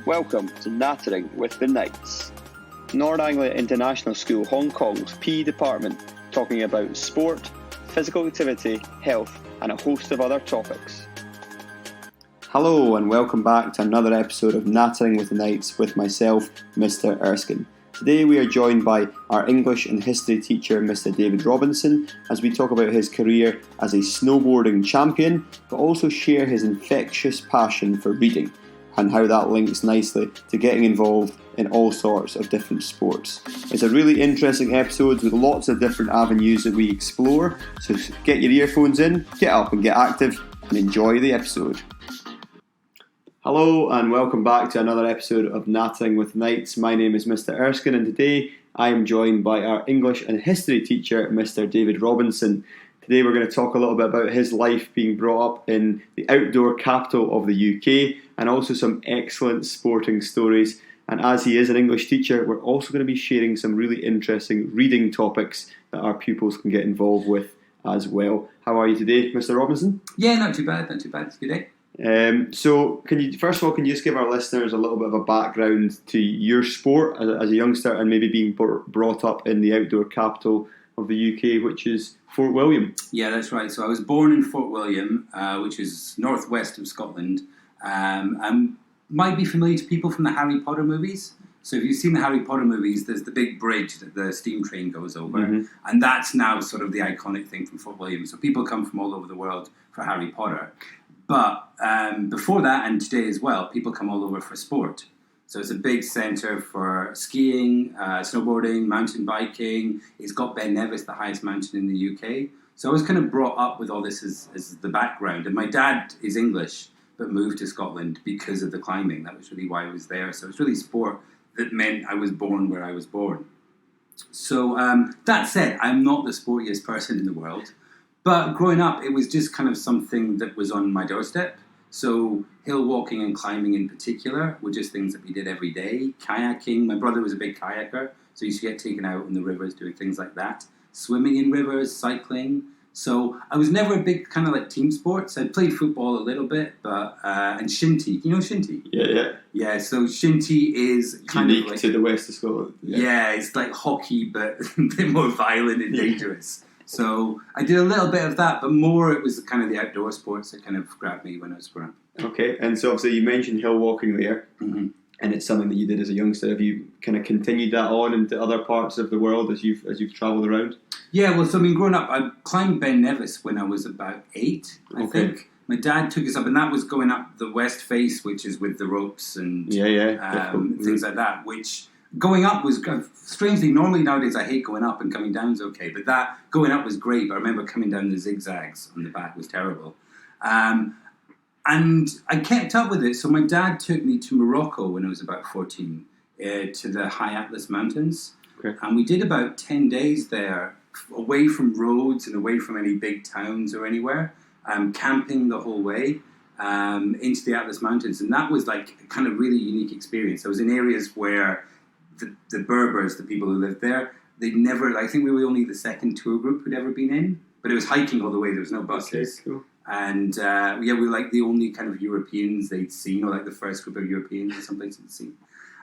Welcome to Knattering with the Knights, North Anglia International School Hong Kong's PE department, talking about sport, physical activity, health and a host of other topics. Hello and welcome back to another episode of Knattering with the Knights with myself, Mr. Erskine. Today we are joined by our English and history teacher, Mr. David Robinson, as we talk about his career as a snowboarding champion, but also share his infectious passion for reading and how that links nicely to getting involved in all sorts of different sports. It's a really interesting episode with lots of different avenues that we explore, so get your earphones in, get up and get active and enjoy the episode. Hello and welcome back to another episode of Knattering with Knights. My name is Mr. Erskine and today I am joined by our English and history teacher, Mr. David Robinson. Today we're going to talk a little bit about his life being brought up in the outdoor capital of the UK and also some excellent sporting stories. And as he is an English teacher, we're also going to be sharing some really interesting reading topics that our pupils can get involved with as well. How are you today, Mr. Robinson? Yeah, not too bad. It's a good day. So, can you just give our listeners a little bit of a background to your sport as a youngster and maybe being brought up in the outdoor capital of the UK, which is Fort William? Yeah, that's right. So I was born in Fort William, which is northwest of Scotland, and might be familiar to people from the Harry Potter movies. So if you've seen the Harry Potter movies, there's the big bridge that the steam train goes over, and that's now sort of the iconic thing from Fort William. So people come from all over the world for Harry Potter. But before that, and today as well, people come all over for sport. So it's a big centre for skiing, snowboarding, mountain biking. It's got Ben Nevis, the highest mountain in the UK. So I was kind of brought up with all this as the background. And my dad is English, but moved to Scotland because of the climbing. That was really why I was there. So it's really sport that meant I was born where I was born. So that said, I'm not the sportiest person in the world. But growing up, it was just kind of something that was on my doorstep. So hill walking and climbing in particular were just things that we did every day. Kayaking, my brother was a big kayaker, so he used to get taken out in the rivers doing things like that. Swimming in rivers, cycling. So I was never a big kind of like team sports. I played football a little bit, but and shinty. You know shinty? Yeah. Yeah, so shinty is kind unique of like, to the west of Scotland. Yeah, it's like hockey, but a bit more violent and dangerous. So I did a little bit of that, but more it was kind of the outdoor sports that kind of grabbed me when I was growing up. Okay, and so obviously you mentioned hill walking there, and it's something that you did as a youngster. Have you kind of continued that on into other parts of the world as you've travelled around? Yeah, well, so I mean, growing up, I climbed Ben Nevis when I was about 8, I think. My dad took us up, and that was going up the west face, which is with the ropes and things like that, which... Going up was, strangely, normally nowadays I hate going up and coming down is okay, but that going up was great, but I remember coming down the zigzags on the back was terrible. And I kept up with it, so my dad took me to Morocco when I was about 14, to the High Atlas Mountains, and we did about 10 days there, away from roads and away from any big towns or anywhere, camping the whole way. Into the Atlas Mountains, and that was like a kind of really unique experience. I was in areas where the Berbers, the people who lived there, they'd never, I think we were only the second tour group who'd ever been in, but it was hiking all the way, there was no buses. Okay, cool. And we were like the only kind of Europeans they'd seen, or like the first group of Europeans or someplace they'd seen.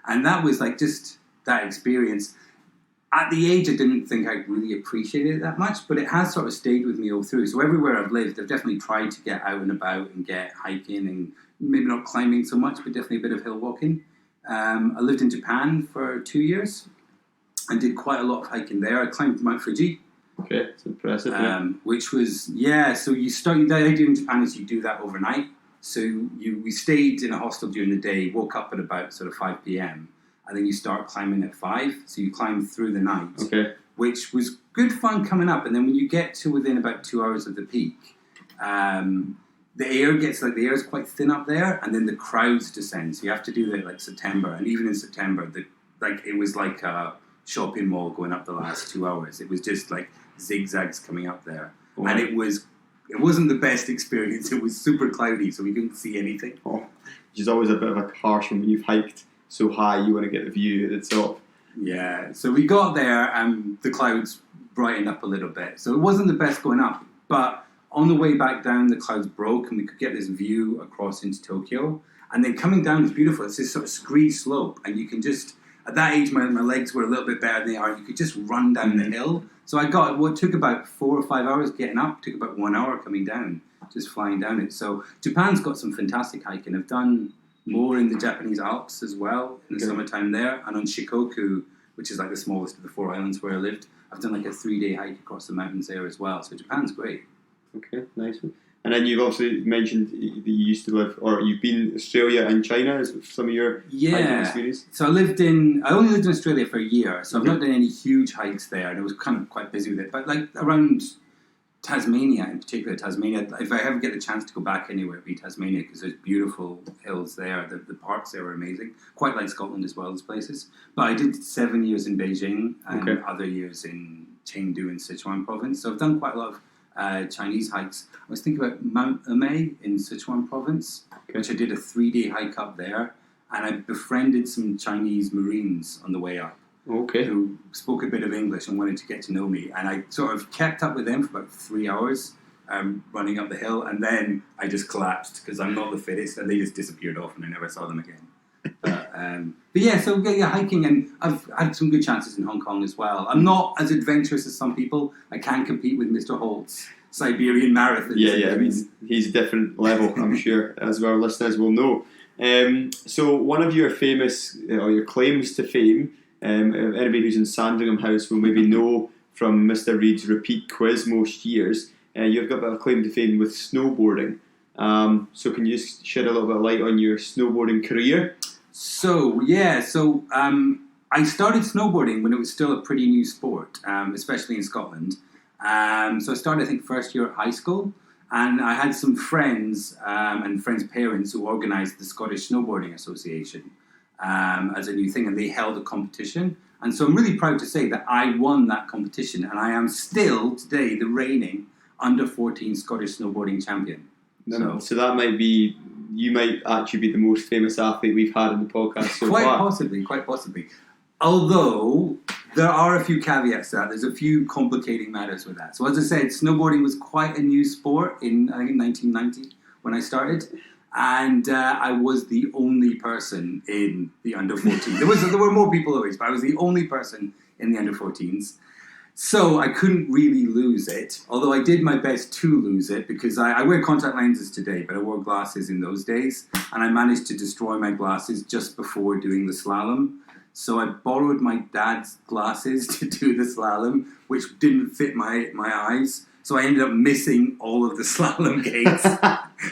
And that was like just that experience. At the age, I didn't think I really appreciated it that much, but it has sort of stayed with me all through. So everywhere I've lived, I've definitely tried to get out and about and get hiking and maybe not climbing so much, but definitely a bit of hill walking. I lived in Japan for 2 years and did quite a lot of hiking there. I climbed Mount Fuji. Okay, it's impressive. Which was, so you start, the idea in Japan is you do that overnight. So we stayed in a hostel during the day, woke up at about sort of 5 p.m. and then you start climbing at 5. So you climb through the night, which was good fun coming up. And then when you get to within about 2 hours of the peak, the air is quite thin up there, and then the crowds descend. So you have to do that like September, and even in September, it was like a shopping mall going up the last 2 hours. It was just like zigzags coming up there, and it wasn't the best experience. It was super cloudy, so we couldn't see anything. Which is always a bit of a harsh when you've hiked so high, you want to get the view at the top. Yeah, so we got there, and the clouds brightened up a little bit. So it wasn't the best going up, but On the way back down, the clouds broke and we could get this view across into Tokyo. And then coming down was beautiful. It's this sort of scree slope, and you can just, at that age, my legs were a little bit better than they are. You could just run down the hill. So I got what took about 4 or 5 hours getting up, took about 1 hour coming down, just flying down it. So Japan's got some fantastic hiking. I've done more in the Japanese Alps as well in the summertime there, and on Shikoku, which is like the smallest of the 4 islands where I lived, I've done like a 3-day hike across the mountains there as well. So Japan's great. Okay, nice one. And then you've also mentioned that you used to live, or you've been in Australia and China as some of your hiking experience. So I only lived in Australia for a year, so I've not done any huge hikes there, and I was kind of quite busy with it. But like around Tasmania, in particular, if I ever get the chance to go back anywhere, it'd be Tasmania, because there's beautiful hills there. The parks there are amazing. Quite like Scotland as well as places. But I did 7 years in Beijing and other years in Chengdu in Sichuan province. So I've done quite a lot of Chinese hikes. I was thinking about Mount Umei in Sichuan province, which I did a 3-day hike up there, and I befriended some Chinese Marines on the way up, who spoke a bit of English and wanted to get to know me, and I sort of kept up with them for about 3 hours running up the hill, and then I just collapsed because I'm not the fittest, and they just disappeared off and I never saw them again. But yeah, so hiking, and I've had some good chances in Hong Kong as well. I'm not as adventurous as some people. I can't compete with Mr. Holt's Siberian Marathon. Yeah, I mean, he's a different level, I'm sure, as our listeners will know. So one of your famous, or your claims to fame, anybody who's in Sandringham House will maybe know from Mr. Reid's repeat quiz most years, you've got a claim to fame with snowboarding. So can you just shed a little bit of light on your snowboarding career? So I started snowboarding when it was still a pretty new sport, especially in Scotland. So I started, I think, first year at high school, and I had some friends and friends' parents who organised the Scottish Snowboarding Association as a new thing, and they held a competition. And so I'm really proud to say that I won that competition, and I am still today the reigning under-14 Scottish Snowboarding Champion. So that might be, you might actually be the most famous athlete we've had in the podcast so far. Quite possibly. Although, there are a few caveats to that. There's a few complicating matters with that. So as I said, snowboarding was quite a new sport in, I think, 1990 when I started. And I was the only person in the under-14. There were more people always, but I was the only person in the under-14s. So I couldn't really lose it, although I did my best to lose it, because I wear contact lenses today, but I wore glasses in those days, and I managed to destroy my glasses just before doing the slalom. So I borrowed my dad's glasses to do the slalom, which didn't fit my eyes. So I ended up missing all of the slalom gates.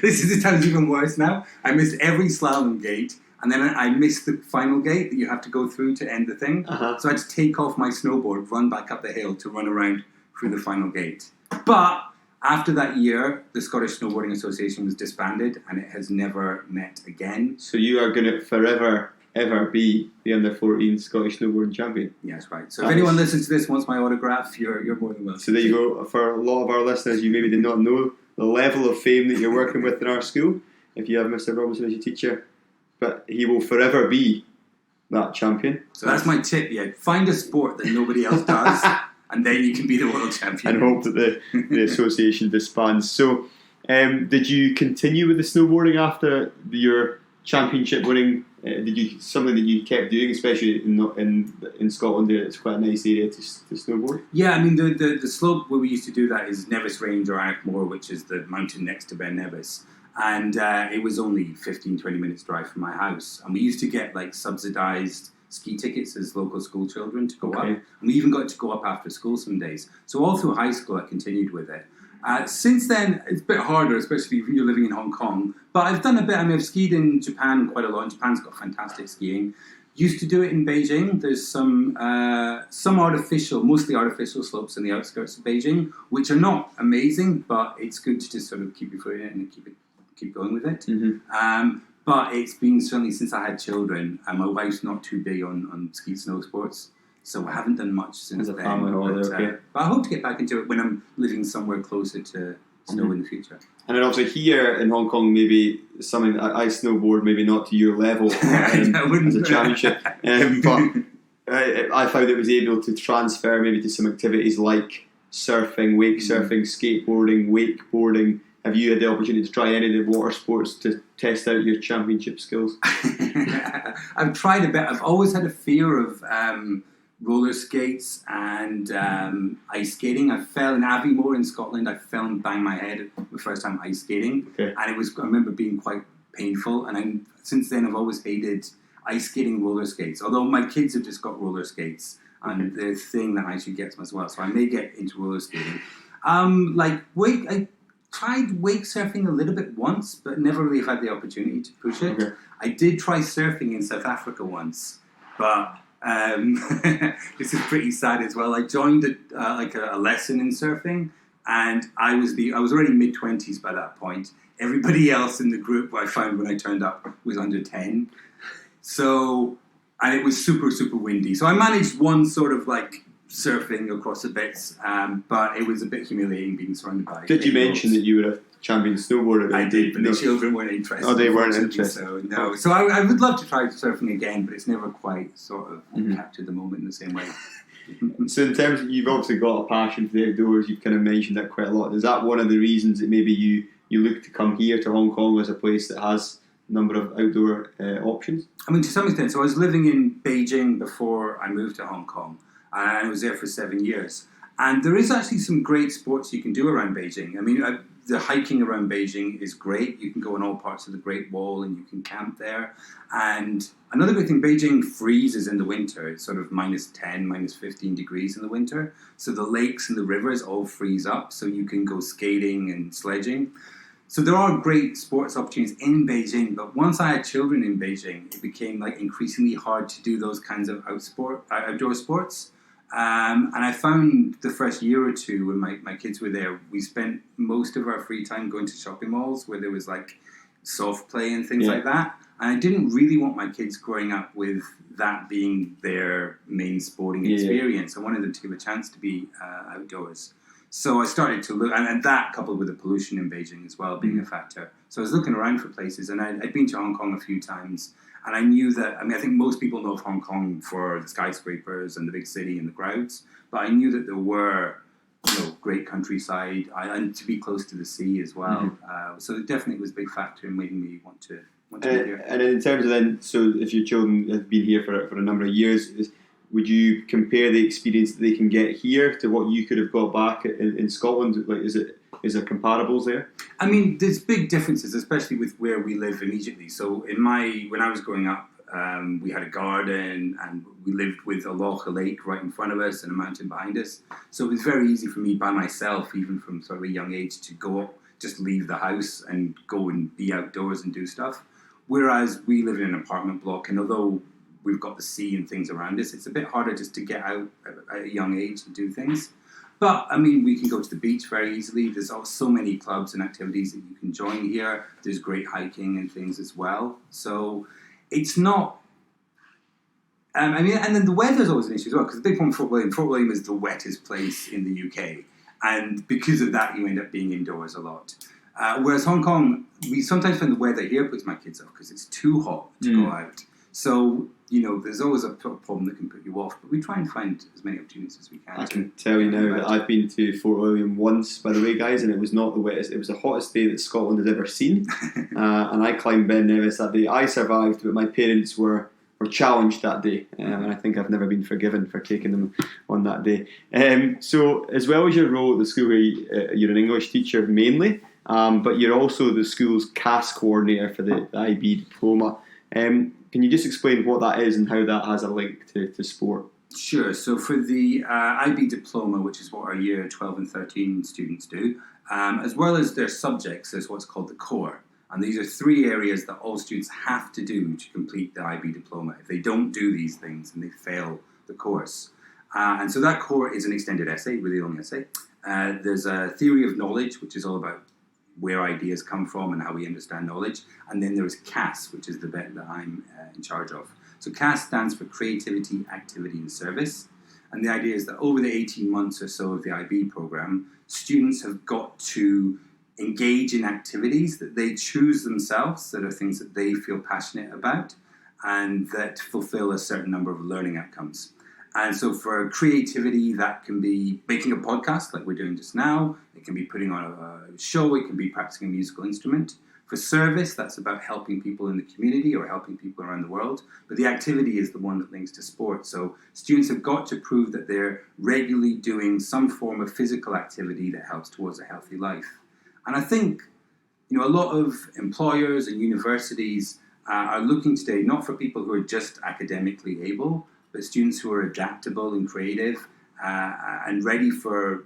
This sounds even worse now. I missed every slalom gate. And then I missed the final gate that you have to go through to end the thing. So I had to take off my snowboard, run back up the hill to run around through the final gate. But after that year, the Scottish Snowboarding Association was disbanded, and it has never met again. So you are going to forever, ever be the under-14 Scottish Snowboarding Champion. Yeah, that's right. So if anyone listens to this wants my autograph, you're more than welcome. So there you go. For a lot of our listeners, you maybe did not know the level of fame that you're working with in our school, if you have Mr. Robinson as your teacher. But he will forever be that champion. So that's my tip, Find a sport that nobody else does, and then you can be the world champion. And hope that the association disbands. So, did you continue with the snowboarding after your championship winning? Did you something that you kept doing, especially in Scotland? There, it's quite a nice area to snowboard. Yeah, I mean the slope where we used to do that is Nevis Range or Arachmore, which is the mountain next to Ben Nevis. And it was only 15, 20 minutes drive from my house. And we used to get like subsidised ski tickets as local school children to go up. And we even got to go up after school some days. So all through high school, I continued with it. Since then, it's a bit harder, especially if you're living in Hong Kong. But I've done a bit. I mean, I've skied in Japan quite a lot. Japan's got fantastic skiing. Used to do it in Beijing. There's some artificial, mostly artificial slopes in the outskirts of Beijing, which are not amazing, but it's good to just sort of keep your foot in it and keep going with it. But it's been certainly since I had children, and my wife's not too big on ski snow sports, so I haven't done much since then. But I hope to get back into it when I'm living somewhere closer to snow in the future. And then obviously here in Hong Kong, maybe something that I snowboard, maybe not to your level as a championship, but I found it was able to transfer maybe to some activities like surfing, wake surfing, skateboarding, wakeboarding. Have you had the opportunity to try any of the water sports to test out your championship skills? I've tried a bit. I've always had a fear of roller skates and ice skating. I fell in Aviemore in Scotland. I fell and banged my head the first time ice skating, and I remember being quite painful. And since then, I've always hated ice skating and roller skates. Although my kids have just got roller skates, and they're a thing that I should get them as well. So I may get into roller skating. I tried wake surfing a little bit once, but never really had the opportunity to push it. I did try surfing in South Africa once, but this is pretty sad as well. I joined a lesson in surfing, and I was already mid-20s by that point. Everybody else in the group I found when I turned up was under 10. So, and it was super, super windy. So I managed one sort of surfing across the bits, but it was a bit humiliating being surrounded by. Did you mention that you were a champion snowboarder? I did, but the children weren't interested. Oh, they weren't interested. So no. So I would love to try surfing again, but it's never quite sort of captured the moment in the same way. So in terms of, you've obviously got a passion for the outdoors. You've kind of mentioned that quite a lot. Is that one of the reasons that maybe you look to come here to Hong Kong as a place that has a number of outdoor options? I mean, to some extent. So I was living in Beijing before I moved to Hong Kong. I was there for 7 years. And there is actually some great sports you can do around Beijing. I mean, the hiking around Beijing is great. You can go in all parts of the Great Wall and you can camp there. And another good thing, Beijing freezes in the winter. It's sort of minus 10, minus 15 degrees in the winter. So the lakes and the rivers all freeze up. So you can go skating and sledging. So there are great sports opportunities in Beijing, but once I had children in Beijing, it became increasingly hard to do those kinds of outdoor sports. And I found the first year or two when my kids were there, we spent most of our free time going to shopping malls where there was soft play and things like that. And I didn't really want my kids growing up with that being their main sporting experience. I wanted them to give a chance to be outdoors. So I started to look, and that coupled with the pollution in Beijing as well being a factor. So I was looking around for places, and I'd been to Hong Kong a few times, and I knew that, I think most people know of Hong Kong for the skyscrapers and the big city and the crowds, but I knew that there were, great countryside, and to be close to the sea as well. So it definitely was a big factor in making me want to live here. And in terms of then, so if your children have been here for a number of years, would you compare the experience that they can get here to what you could have got back in Scotland? Is there comparables there? I mean, there's big differences, especially with where we live immediately. So when I was growing up, we had a garden and we lived with a lake right in front of us and a mountain behind us. So it was very easy for me by myself, even from sort of a young age, to go up, just leave the house and go and be outdoors and do stuff. Whereas we live in an apartment block, and although we've got the sea and things around us, it's a bit harder just to get out at a young age and do things. But, I mean, we can go to the beach very easily. There's so many clubs and activities that you can join here. There's great hiking and things as well. So it's not... and then the weather's always an issue as well, because the big problem with Fort William is the wettest place in the UK. And because of that, you end up being indoors a lot. Whereas Hong Kong, we sometimes find the weather here puts my kids off because it's too hot to go out. So, there's always a problem that can put you off, but we try and find as many opportunities as we can. I can tell you now that I've been to Fort William once, by the way, guys, and it was not the wettest. It was the hottest day that Scotland has ever seen. And I climbed Ben Nevis that day. I survived, but my parents were challenged that day, and I think I've never been forgiven for taking them on that day. So, as well as your role at the school, where you're an English teacher mainly, but you're also the school's CAS coordinator for the IB diploma. Can you just explain what that is and how that has a link to sport? Sure. So for the IB diploma, which is what our year 12 and 13 students do, as well as their subjects, there's what's called the core. And these are 3 areas that all students have to do to complete the IB diploma. If they don't do these things, then they fail the course. And so that core is an extended essay, really long essay. There's a theory of knowledge, which is all about where ideas come from and how we understand knowledge. And then there is CAS, which is the bit that I'm in charge of. So CAS stands for Creativity, Activity and Service. And the idea is that over the 18 months or so of the IB program, students have got to engage in activities that they choose themselves, that are things that they feel passionate about, and that fulfill a certain number of learning outcomes. And so for creativity, that can be making a podcast like we're doing just now. It can be putting on a show. It can be practicing a musical instrument. For service, that's about helping people in the community or helping people around the world. But the activity is the one that links to sport. So students have got to prove that they're regularly doing some form of physical activity that helps towards a healthy life. And I think, a lot of employers and universities are looking today not for people who are just academically able, but students who are adaptable and creative and ready for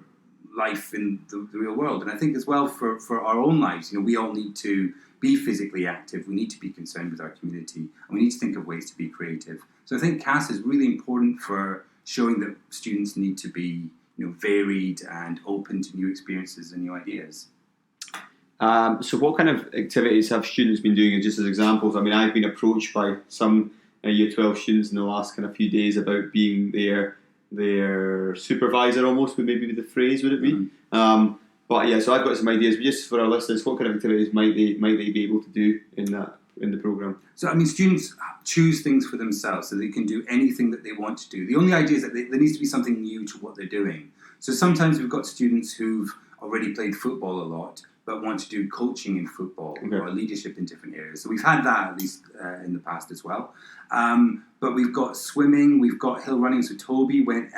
life in the real world. And I think as well for our own lives, we all need to be physically active. We need to be concerned with our community, and we need to think of ways to be creative. So I think CAS is really important for showing that students need to be varied and open to new experiences and new ideas. So what kind of activities have students been doing, just as examples? I mean, I've been approached by some Year 12 students in the last kind of few days about being their supervisor, almost would maybe be the phrase, would it be? Mm-hmm. But yeah, so I've got some ideas. But just for our listeners, what kind of activities might they be able to do in the programme? So I mean, students choose things for themselves, so they can do anything that they want to do. The only idea is that there needs to be something new to what they're doing. So sometimes we've got students who've already played football a lot, but want to do coaching in football or leadership in different areas. So we've had that at least in the past as well. But we've got swimming, we've got hill running. So Toby went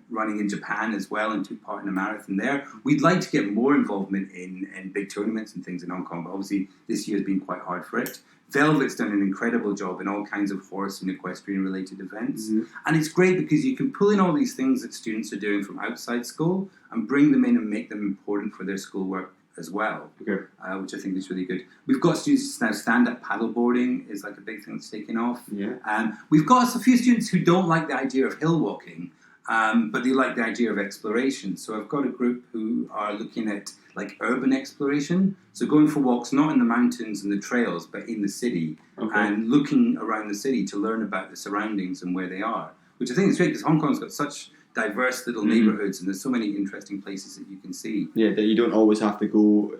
running in Japan as well and took part in a marathon there. We'd like to get more involvement in big tournaments and things in Hong Kong, but obviously this year has been quite hard for it. Velvet's done an incredible job in all kinds of horse and equestrian related events. Mm-hmm. And it's great because you can pull in all these things that students are doing from outside school and bring them in and make them important for their schoolwork as well, which I think is really good. We've got students now, stand-up paddleboarding is like a big thing that's taken off. Yeah. We've got a few students who don't like the idea of hill walking, but they like the idea of exploration. So I've got a group who are looking at like urban exploration, so going for walks not in the mountains and the trails, but in the city, and looking around the city to learn about the surroundings and where they are, which I think is great because Hong Kong's got such diverse little neighbourhoods, and there's so many interesting places that you can see. Yeah, that you don't always have to go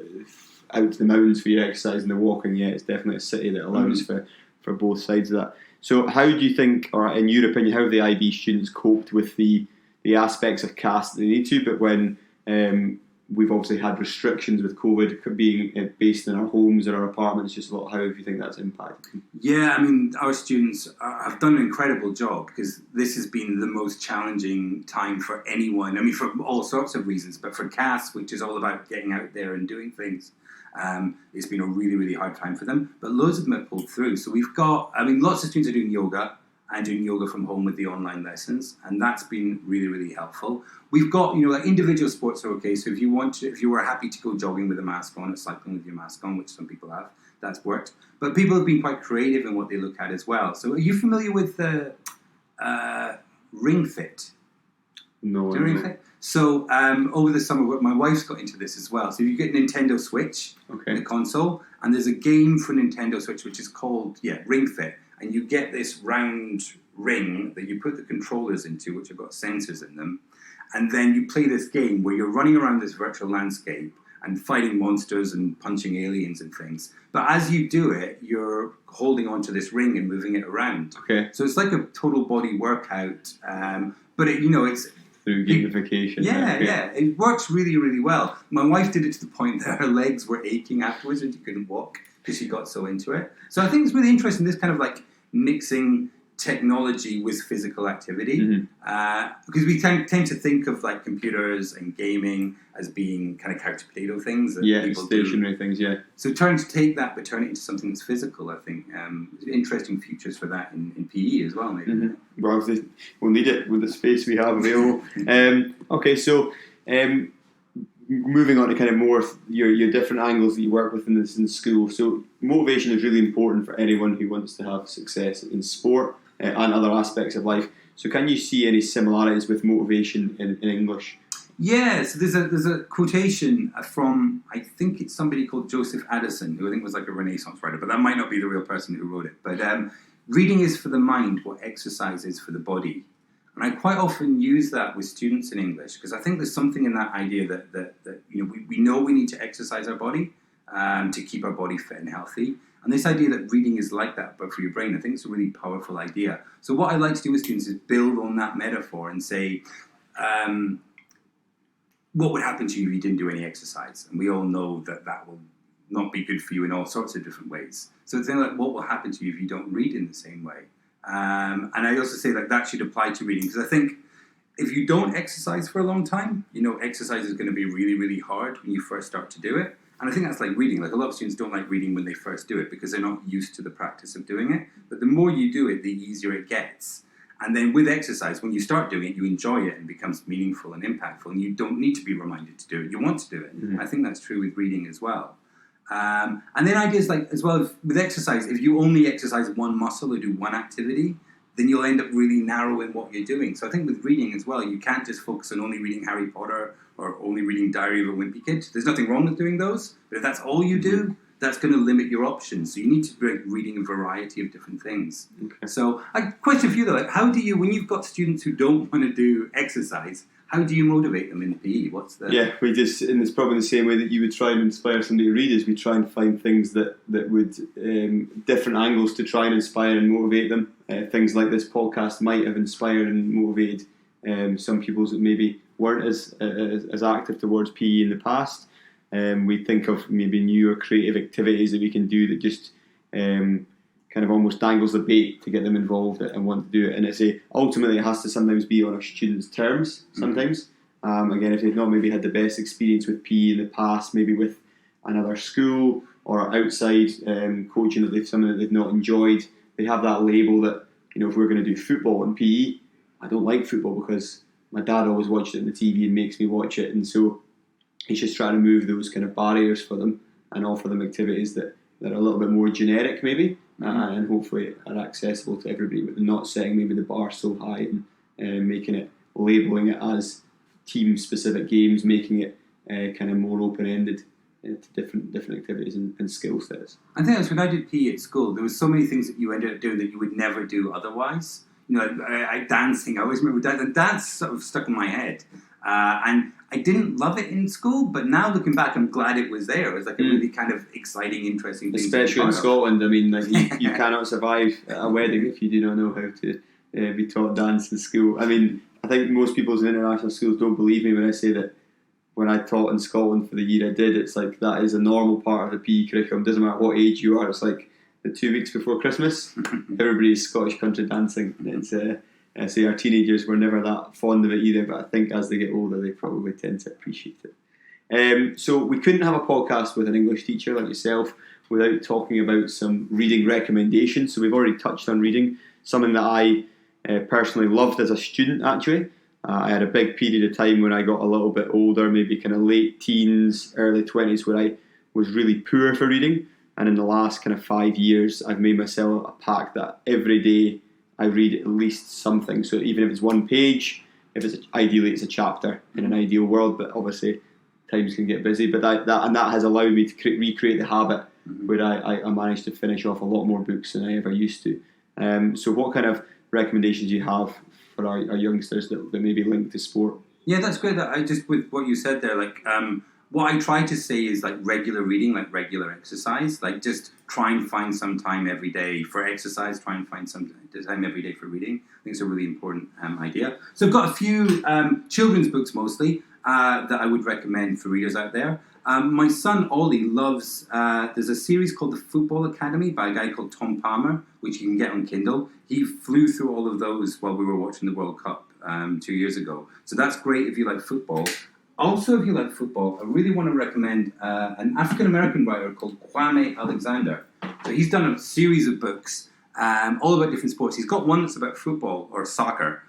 out to the mountains for your exercise and the walking. Yeah, it's definitely a city that allows for both sides of that. So how do you think, or in your opinion, how have the IB students coped with the aspects of CAS that they need to, but when we've obviously had restrictions with COVID being based in our homes or our apartments, just how do you think that's impacted? Yeah, I mean, our students have done an incredible job because this has been the most challenging time for anyone. I mean, for all sorts of reasons, but for CAS, which is all about getting out there and doing things, it's been a really, really hard time for them. But loads of them have pulled through. So we've got, lots of students are doing yoga and doing yoga from home with the online lessons, and that's been really, really helpful. We've got, like individual sports are okay. So if you were happy to go jogging with a mask on or cycling with your mask on, which some people have, that's worked. But people have been quite creative in what they look at as well. So are you familiar with the Ring Fit? No. Ring Fit? So over the summer, my wife's got into this as well. So you get Nintendo Switch, the console, and there's a game for Nintendo Switch which is called Ring Fit. And you get this round ring that you put the controllers into, which have got sensors in them. And then you play this game where you're running around this virtual landscape and fighting monsters and punching aliens and things. But as you do it, you're holding onto this ring and moving it around. So it's like a total body workout. But it's through gamification. Yeah. It works really, really well. My wife did it to the point that her legs were aching afterwards and she couldn't walk because she got so into it. So I think it's really interesting, this kind of like mixing technology with physical activity, because we tend to think of like computers and gaming as being kind of couch potato things that people stationary do. Things. So trying to take that but turn it into something that's physical, I think interesting futures for that in PE as well, maybe. Well, we'll need it with the space we have available. So moving on to kind of more your different angles that you work with in school. So motivation is really important for anyone who wants to have success in sport and other aspects of life. So can you see any similarities with motivation in English? Yeah, so there's a quotation from, I think it's somebody called Joseph Addison, who I think was like a Renaissance writer, but that might not be the real person who wrote it. But reading is for the mind what exercise is for the body. And I quite often use that with students in English because I think there's something in that idea that we know we need to exercise our body, to keep our body fit and healthy. And this idea that reading is like that, but for your brain, I think it's a really powerful idea. So what I like to do with students is build on that metaphor and say, what would happen to you if you didn't do any exercise? And we all know that that will not be good for you in all sorts of different ways. So it's then like, what will happen to you if you don't read in the same way? And I also say that should apply to reading, because I think if you don't exercise for a long time, exercise is going to be really, really hard when you first start to do it. And I think that's like reading. Like a lot of students don't like reading when they first do it because they're not used to the practice of doing it. But the more you do it, the easier it gets. And then with exercise, when you start doing it, you enjoy it and it becomes meaningful and impactful. And you don't need to be reminded to do it. You want to do it. Mm-hmm. I think that's true with reading as well. And then ideas like, as well, with exercise, if you only exercise one muscle or do one activity, then you'll end up really narrowing what you're doing. So I think with reading as well, you can't just focus on only reading Harry Potter or only reading Diary of a Wimpy Kid. There's nothing wrong with doing those, but if that's all you do, that's going to limit your options. So you need to be reading a variety of different things. Okay. So a question for you though, like how do you, when you've got students who don't want to do exercise, how do you motivate them in PE? What's the... Yeah, we just, and it's probably the same way that you would try and inspire somebody to read, is we try and find things that would, different angles to try and inspire and motivate them. Things like this podcast might have inspired and motivated some pupils that maybe weren't as active towards PE in the past. We think of maybe new or creative activities that we can do that just kind of almost dangles the bait to get them involved and want to do it. And ultimately it has to sometimes be on our students' terms sometimes. Mm-hmm. Again, if they've not maybe had the best experience with PE in the past, maybe with another school or outside coaching that something that they've not enjoyed, they have that label that, if we're going to do football and PE, I don't like football because my dad always watched it on the TV and makes me watch it. And so he's just trying to move those kind of barriers for them and offer them activities that are a little bit more generic maybe, and hopefully are accessible to everybody, but not setting maybe the bar so high and making it, labeling it as team-specific games, making it kind of more open-ended to different activities and skill sets. I think that's when I did PE at school, there was so many things that you ended up doing that you would never do otherwise. Dancing, I always remember dance sort of stuck in my head. And I didn't love it in school, but now looking back, I'm glad it was there. It was like a really kind of exciting, interesting thing. Especially in Scotland, I mean, like you cannot survive at a wedding if you do not know how to be taught dance in school. I mean, I think most people in international schools don't believe me when I say that when I taught in Scotland for the year I did, it's like that is a normal part of the PE curriculum. Doesn't matter what age you are, it's like the 2 weeks before Christmas, everybody's Scottish country dancing. It's I say our teenagers were never that fond of it either, but I think as they get older, they probably tend to appreciate it. So we couldn't have a podcast with an English teacher like yourself without talking about some reading recommendations. So we've already touched on reading, something that I personally loved as a student, actually. I had a big period of time when I got a little bit older, maybe kind of late teens, early 20s, where I was really poor for reading. And in the last kind of 5 years, I've made myself a pact that every day I read at least something. So even if it's one page, ideally it's a chapter in an ideal world, but obviously times can get busy. But that has allowed me to recreate the habit where I managed to finish off a lot more books than I ever used to. So what kind of recommendations do you have for our youngsters that may be linked to sport? Yeah, that's great. I just, with what you said there, like what I try to say is like regular reading, like regular exercise, like just try and find some time every day for exercise, try and find some time every day for reading. I think it's a really important idea. So I've got a few children's books mostly that I would recommend for readers out there. My son Ollie loves, there's a series called The Football Academy by a guy called Tom Palmer, which you can get on Kindle. He flew through all of those while we were watching the World Cup 2 years ago. So that's great if you like football. Also, if you like football, I really want to recommend an African-American writer called Kwame Alexander. So he's done a series of books all about different sports. He's got one that's about football or soccer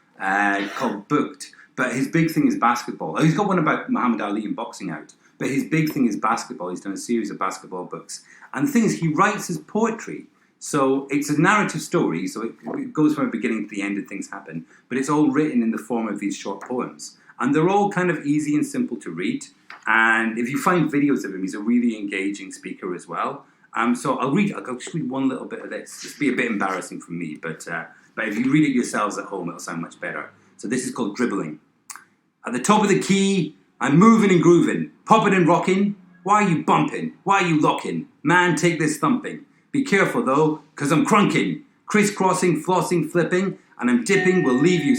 called Booked, but his big thing is basketball. He's got one about Muhammad Ali and boxing out, but his big thing is basketball. He's done a series of basketball books. And the thing is, he writes his poetry. So it's a narrative story, so it goes from the beginning to the end and things happen, but it's all written in the form of these short poems. And they're all kind of easy and simple to read. And if you find videos of him, he's a really engaging speaker as well. So I'll just read one little bit of this. This will be a bit embarrassing for me, but if you read it yourselves at home, it'll sound much better. So this is called Dribbling. At the top of the key, I'm moving and grooving, popping and rocking, Why are you bumping? Why are you locking? Man, take this thumping. Be careful though, 'cause I'm crunking. Crisscrossing, flossing, flipping, and I'm dipping will leave you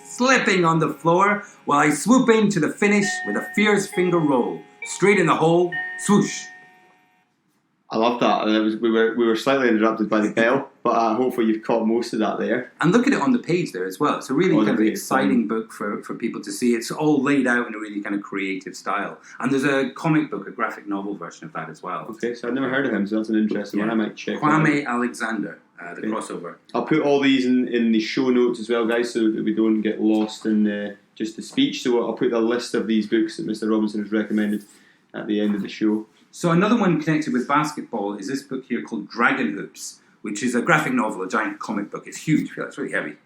slipping on the floor while I swoop in to the finish with a fierce finger roll. Straight in the hole, swoosh. I love that. And we were slightly interrupted by the bell, but hopefully you've caught most of that there. And look at it on the page there as well. It's a really kind of really exciting book for people to see. It's all laid out in a really kind of creative style. And there's a comic book, a graphic novel version of that as well. Okay, so I've never heard of him, so that's an interesting one. I might check Kwame Alexander, the crossover. I'll put all these in the show notes as well, guys, so that we don't get lost in just the speech. So I'll put a list of these books that Mr. Robinson has recommended at the end of the show. So another one connected with basketball is this book here called Dragon Hoops, which is a graphic novel, a giant comic book. It's huge. It's really heavy.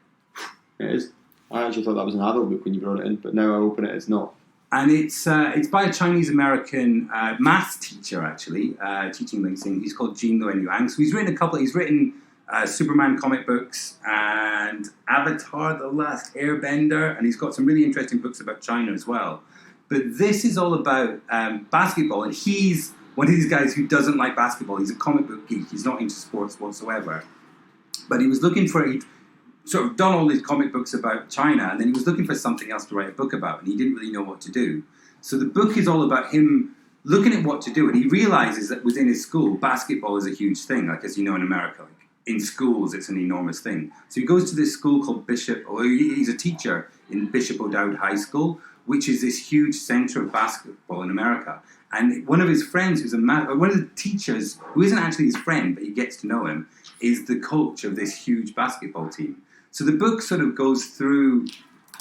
It is. I actually thought that was an adult book when you brought it in, but now I open it, it's not. And it's by a Chinese-American maths teacher, actually, teaching Lingsing. He's called Jean Luen Yang. So he's written Superman comic books and Avatar, The Last Airbender, and he's got some really interesting books about China as well. But this is all about basketball, and he's one of these guys who doesn't like basketball. He's a comic book geek. He's not into sports whatsoever. But he was looking for, he'd sort of done all these comic books about China, and then he was looking for something else to write a book about, and he didn't really know what to do. So the book is all about him looking at what to do, and he realizes that within his school, basketball is a huge thing, like as you know in America. Like, in schools, it's an enormous thing. So he goes to this school called he's a teacher in Bishop O'Dowd High School, which is this huge center of basketball in America. And one of his friends, one of the teachers, who isn't actually his friend, but he gets to know him, is the coach of this huge basketball team. So the book sort of goes through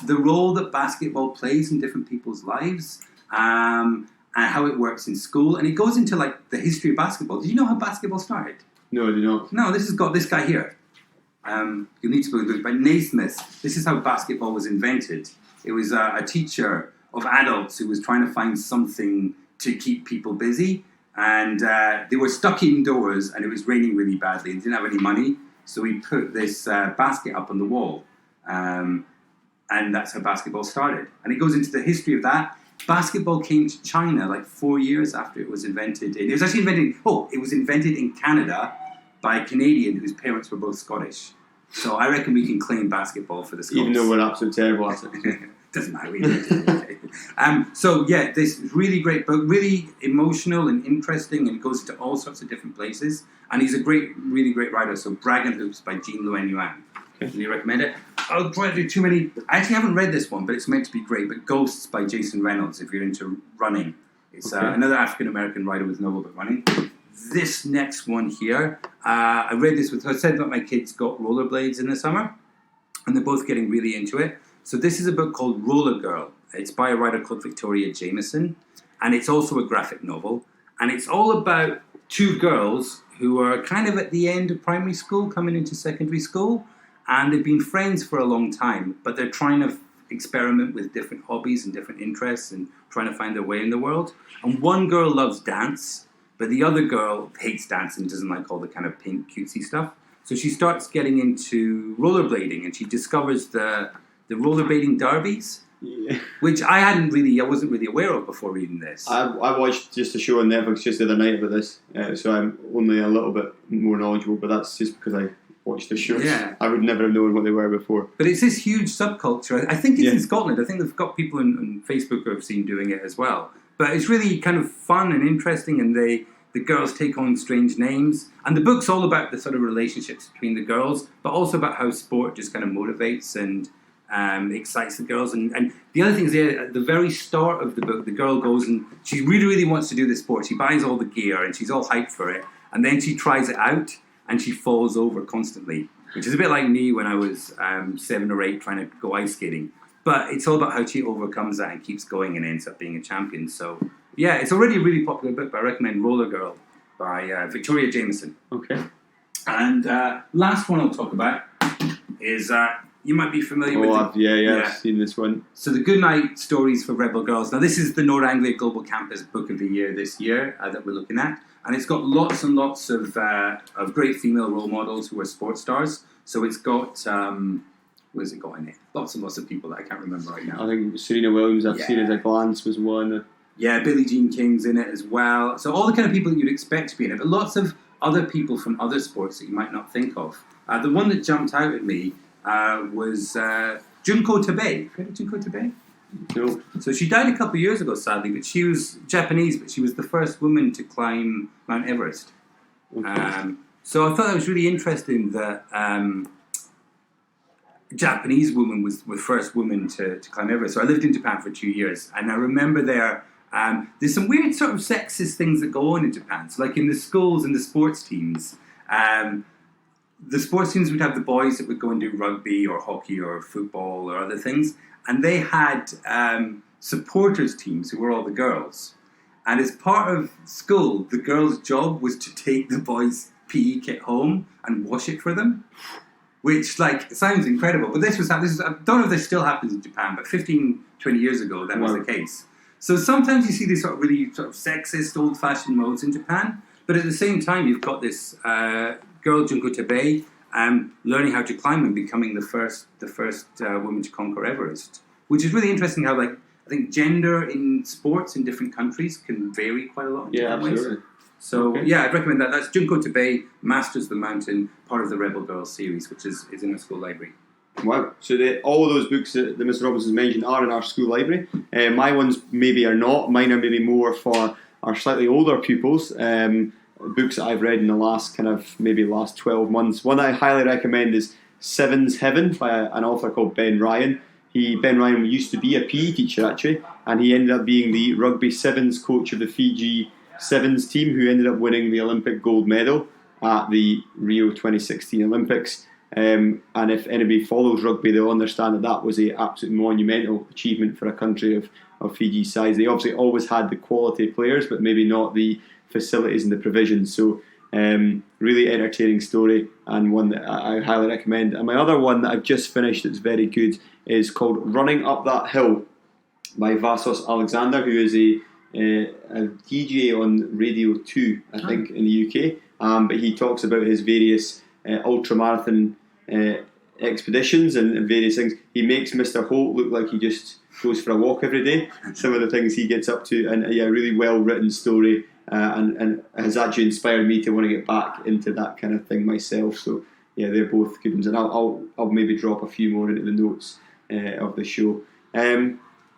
the role that basketball plays in different people's lives, and how it works in school. And it goes into like the history of basketball. Did you know how basketball started? No, I do not. No, this has got this guy here. You'll need to go to it, by Naismith. This is how basketball was invented. It was a teacher of adults who was trying to find something to keep people busy, and they were stuck indoors, and it was raining really badly, and didn't have any money, so he put this basket up on the wall, and that's how basketball started. And it goes into the history of that. Basketball came to China like 4 years after it was invented. It was invented in Canada by a Canadian whose parents were both Scottish. So I reckon we can claim basketball for the Scots. Even though we're absolutely terrible at it. Doesn't matter. So yeah, this really great book, really emotional and interesting, and goes to all sorts of different places. And he's a really great writer. So Dragon Hoops by Jean Luen Yang. Okay. Really recommend it. I'll try to do too many. I actually haven't read this one, but it's meant to be great. But Ghosts by Jason Reynolds, if you're into running. It's another African-American writer with a novel about running. This next one here, I read this I said that my kids got rollerblades in the summer, and they're both getting really into it. So this is a book called Roller Girl. It's by a writer called Victoria Jameson, and it's also a graphic novel. And it's all about two girls who are kind of at the end of primary school, coming into secondary school, and they've been friends for a long time, but they're trying to experiment with different hobbies and different interests and trying to find their way in the world. And one girl loves dance, but the other girl hates dance and doesn't like all the kind of pink, cutesy stuff. So she starts getting into rollerblading, and she discovers the rollerblading derbies, which I wasn't really aware of before reading this. I watched just a show on Netflix just the other night about this, so I'm only a little bit more knowledgeable, but that's just because I watched the show. Yeah. I would never have known what they were before. But it's this huge subculture. I think it's in Scotland. I think they've got people on Facebook who I've seen doing it as well. But it's really kind of fun and interesting, and the girls take on strange names. And the book's all about the sort of relationships between the girls, but also about how sport just kind of motivates and excites the girls. And the other thing is, at the very start of the book, the girl goes and she really, really wants to do this sport. She buys all the gear and she's all hyped for it. And then she tries it out and she falls over constantly, which is a bit like me when I was 7 or 8 trying to go ice skating. But it's all about how she overcomes that and keeps going and ends up being a champion. So, yeah, it's already a really popular book, but I recommend Roller Girl by Victoria Jameson. Okay. And last one I'll talk about is... you might be familiar with it. Yeah, I've seen this one. So the Goodnight Stories for Rebel Girls. Now this is the North Anglia Global Campus Book of the Year this year that we're looking at. And it's got lots and lots of great female role models who are sports stars. So it's got, what has it got in it? Lots and lots of people that I can't remember right now. I think Serena Williams, I've seen as a glance, was one. Yeah, Billie Jean King's in it as well. So all the kind of people that you'd expect to be in it, but lots of other people from other sports that you might not think of. The one that jumped out at me was Junko Tabei. Have you heard of Junko Tabei? No. So she died a couple of years ago, sadly, but she was Japanese, but she was the first woman to climb Mount Everest. Okay. So I thought that was really interesting that a Japanese woman was the first woman to climb Everest. So I lived in Japan for 2 years, and I remember there's some weird sort of sexist things that go on in Japan. So like in the schools and the sports teams, the sports teams would have the boys that would go and do rugby or hockey or football or other things, and they had supporters teams who were all the girls. And as part of school, the girls' job was to take the boys' PE kit home and wash it for them, which sounds incredible. But this was I don't know if this still happens in Japan, but 15, 20 years ago that was the case. So sometimes you see these sort of really sort of sexist, old-fashioned modes in Japan, but at the same time you've got this girl Junko Tabei learning how to climb and becoming the first woman to conquer Everest, which is really interesting. How I think gender in sports in different countries can vary quite a lot in different ways. So I'd recommend that. That's Junko Tabei, Masters of the Mountain, part of the Rebel Girls series, which is in our school library. Wow. So all of those books that Mr. Robinson's mentioned are in our school library. My ones maybe are not. Mine are maybe more for our slightly older pupils. Books that I've read in the last 12 months. One that I highly recommend is Sevens Heaven by an author called Ben Ryan. Ben Ryan used to be a PE teacher actually, and he ended up being the rugby sevens coach of the Fiji sevens team, who ended up winning the Olympic gold medal at the Rio 2016 Olympics. And if anybody follows rugby, they'll understand that was an absolute monumental achievement for a country of Fiji's size. They obviously always had the quality players, but maybe not the facilities and the provisions. So really entertaining story, and one that I highly recommend. And my other one that I've just finished that's very good is called Running Up That Hill by Vassos Alexander, who is a DJ on Radio 2, I think, in the UK. But he talks about his various ultramarathon expeditions and various things. He makes Mr. Holt look like he just goes for a walk every day. Some of the things he gets up to, and a really well written story, and has actually inspired me to want to get back into that kind of thing myself. So yeah, they're both good ones, and I'll maybe drop a few more into the notes of the show.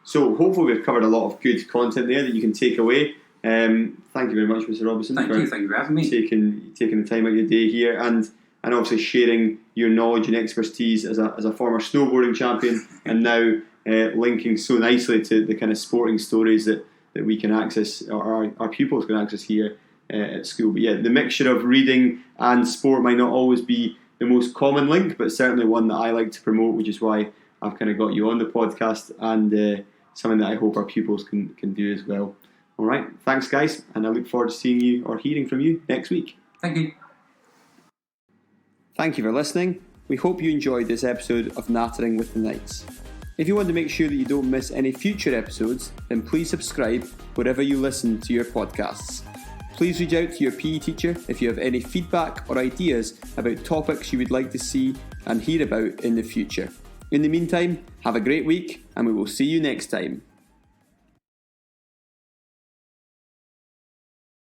So hopefully we've covered a lot of good content there that you can take away. Thank you very much, Mr. Robinson. Thank you for having me. Taking the time out of your day here, and obviously sharing your knowledge and expertise as a former snowboarding champion, and now linking so nicely to the kind of sporting stories that we can access, or our pupils can access here at school. But yeah, the mixture of reading and sport might not always be the most common link, but certainly one that I like to promote, which is why I've kind of got you on the podcast, and something that I hope our pupils can do as well. All right, thanks guys, and I look forward to seeing you or hearing from you next week. Thank you. Thank you for listening. We hope you enjoyed this episode of Knattering with the Knights. If you want to make sure that you don't miss any future episodes, then please subscribe wherever you listen to your podcasts. Please reach out to your PE teacher if you have any feedback or ideas about topics you would like to see and hear about in the future. In the meantime, have a great week, and we will see you next time.